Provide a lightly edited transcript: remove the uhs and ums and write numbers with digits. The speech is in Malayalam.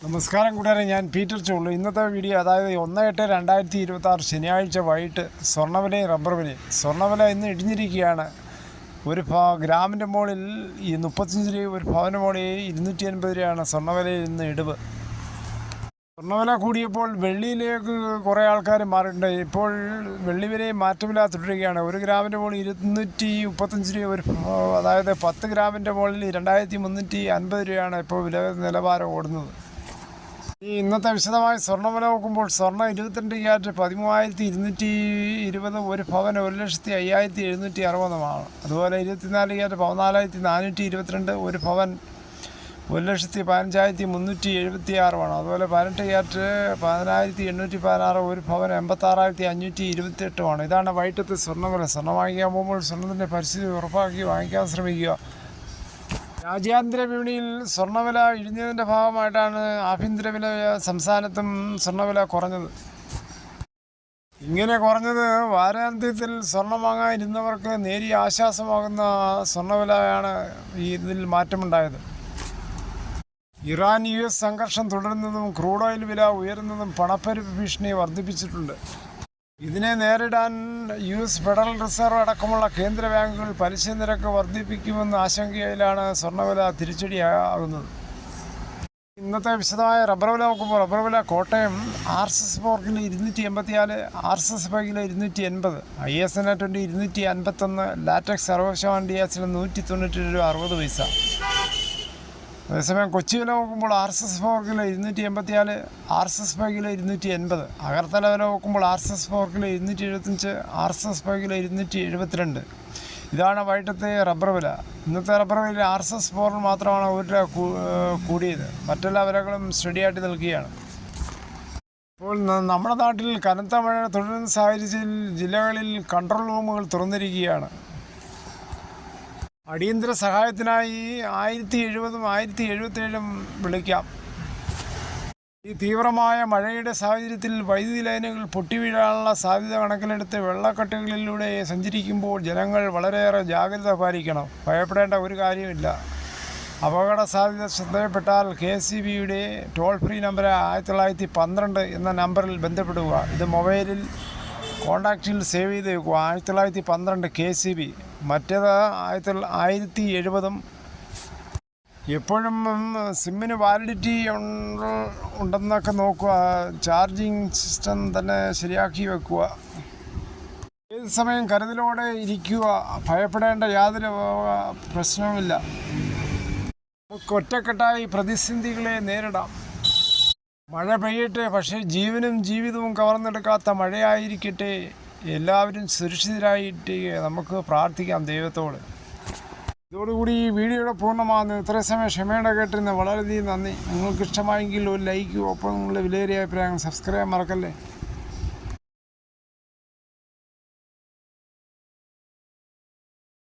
നമസ്കാരം കൂട്ടുകാരെ, ഞാൻ പീറ്റർ ചോളു. ഇന്നത്തെ വീഡിയോ അതായത് 1/8/2026 ശനിയാഴ്ച വൈകിട്ട് സ്വർണ്ണവിലയും റബ്ബർ വിലയും. സ്വർണ്ണവില ഇന്ന് ഇടിഞ്ഞിരിക്കുകയാണ്. ഒരു ഗ്രാമിൻ്റെ മുകളിൽ 35 രൂപ, ഒരു പവൻ്റെ മുകളിൽ 280 രൂപയാണ് സ്വർണ്ണവിലയിൽ ഇന്ന് ഇടിവ്. സ്വർണ്ണവില കൂടിയപ്പോൾ വെള്ളിയിലേക്ക് കുറേ ആൾക്കാർ മാറിയിട്ടുണ്ട്. ഇപ്പോൾ വെള്ളി വിലയും മാറ്റമില്ല തുടരുകയാണ്. ഒരു ഗ്രാമിൻ്റെ മുകളിൽ 235 രൂപ, അതായത് 10 ഗ്രാമിൻ്റെ മുകളിൽ 2350 രൂപയാണ് ഇപ്പോൾ വില നിലവാരം ഓടുന്നത്. ഇന്നത്തെ വിശദമായ സ്വർണ്ണവില നോക്കുമ്പോൾ സ്വർണ്ണം 22 ക്യാരറ്റ് 13,220, ഒരു പവന് 1,05,760. അതുപോലെ 24 ക്യാരറ്റ് 14,422, ഒരു പവൻ 1,15,376. അതുപോലെ 18 ക്യാരറ്റ് 10,816, ഒരു പവൻ 86,528. ഇതാണ് വൈകിട്ടത്തെ സ്വർണ്ണവില. സ്വർണ്ണം വാങ്ങിക്കാൻ പോകുമ്പോൾ സ്വർണ്ണത്തിൻ്റെ പരിസ്ഥിതി ഉറപ്പാക്കി വാങ്ങിക്കാൻ ശ്രമിക്കുക. രാജ്യാന്തര വിപണിയിൽ സ്വർണ്ണവില ഇടിഞ്ഞതിൻ്റെ ഭാഗമായിട്ടാണ് ആഭ്യന്തര വില സംസ്ഥാനത്തും സ്വർണ്ണവില കുറഞ്ഞത്. ഇങ്ങനെ കുറഞ്ഞത് വാരാന്ത്യത്തിൽ സ്വർണം വാങ്ങാനിരുന്നവർക്ക് നേരിയ ആശ്വാസമാകുന്ന സ്വർണ്ണവിലയാണ് ഇതിൽ മാറ്റമുണ്ടായത്. ഇറാൻ-US സംഘർഷം തുടരുന്നതും ക്രൂഡ് ഓയിൽ വില ഉയരുന്നതും പണപ്പെരുപ്പ് ഭീഷണി വർദ്ധിപ്പിച്ചിട്ടുണ്ട്. ഇതിനെ നേരിടാൻ US ഫെഡറൽ റിസർവ് അടക്കമുള്ള കേന്ദ്ര ബാങ്കുകൾ പലിശ നിരക്ക് വർദ്ധിപ്പിക്കുമെന്ന ആശങ്കയിലാണ് സ്വർണ്ണവില തിരിച്ചടിയാകുന്നത്. ഇന്നത്തെ വിശദമായ റബ്ബർ വില നോക്കുമ്പോൾ റബ്ബർ വില Kottayam RSS 4 kilo 284, RSS 5 kilo 280, ISN 20 251, latex 60% DHL 197 രൂപ 60 പൈസ. അതേസമയം കൊച്ചി വില നോക്കുമ്പോൾ RSS 4 kilo 284, RSS 5 kilo 280. Agartala വില നോക്കുമ്പോൾ RSS 4 കിലോ 275, RSS 5 കിലോ 272. ഇതാണ് വൈകിട്ടത്തെ റബ്ബർ വില. ഇന്നത്തെ റബ്ബർ വില RSS 4 മാത്രമാണ് 1 രൂപ കൂടിയത്. മറ്റെല്ലാ വിലകളും സ്റ്റഡിയായിട്ട് നിൽക്കുകയാണ്. ഇപ്പോൾ നമ്മുടെ നാട്ടിൽ കനത്ത മഴ തുടരുന്ന സാഹചര്യത്തിൽ ജില്ലകളിൽ കൺട്രോൾ റൂമുകൾ തുറന്നിരിക്കുകയാണ്. അടിയന്തര സഹായത്തിനായി 1070 1077 വിളിക്കാം. ഈ തീവ്രമായ മഴയുടെ സാഹചര്യത്തിൽ വൈദ്യുതി ലൈനുകൾ പൊട്ടിവീഴാനുള്ള സാധ്യത കണക്കിലെടുത്ത് വെള്ളക്കെട്ടുകളിലൂടെ സഞ്ചരിക്കുമ്പോൾ ജനങ്ങൾ വളരെയേറെ ജാഗ്രത പാലിക്കണം. ഭയപ്പെടേണ്ട ഒരു കാര്യമില്ല. അപകട സാധ്യത ശ്രദ്ധയിൽപ്പെട്ടാൽ KSEBയുടെ ടോൾ ഫ്രീ നമ്പർ 1912 എന്ന നമ്പറിൽ ബന്ധപ്പെടുക. ഇത് മൊബൈലിൽ കോൺടാക്റ്റിൽ സേവ് ചെയ്ത് വെക്കുക. 1912 KSEB. മറ്റേത് 1070. എപ്പോഴും സിമ്മിന് വാലിഡിറ്റി ഉണ്ടെന്നൊക്കെ നോക്കുക. ചാർജിങ് സിസ്റ്റം തന്നെ ശരിയാക്കി വെക്കുക. ഏത് സമയം കരുതലോടെ ഇരിക്കുക. ഭയപ്പെടേണ്ട യാതൊരു പ്രശ്നവുമില്ല. നമുക്ക് ഒറ്റക്കെട്ടായി പ്രതിസന്ധികളെ നേരിടാം. മഴ പെയ്യട്ടെ, പക്ഷേ ജീവനും ജീവിതവും കവർന്നെടുക്കാത്ത മഴയായിരിക്കട്ടെ. എല്ലാവരും സുരക്ഷിതരായിട്ട് നമുക്ക് പ്രാർത്ഥിക്കാം ദൈവത്തോട്. ഇതോടുകൂടി ഈ വീഡിയോയുടെ പൂർണ്ണമാകുന്നു. ഇത്രയും സമയം ക്ഷമയോടെ കേട്ടിരുന്ന വളരെയധികം നന്ദി. നിങ്ങൾക്ക് ഇഷ്ടമായെങ്കിൽ ഒരു ലൈക്കും, ഒപ്പം നിങ്ങളുടെ വിലയേറിയ അഭിപ്രായങ്ങൾ സബ്സ്ക്രൈബ് മറക്കല്ലേ.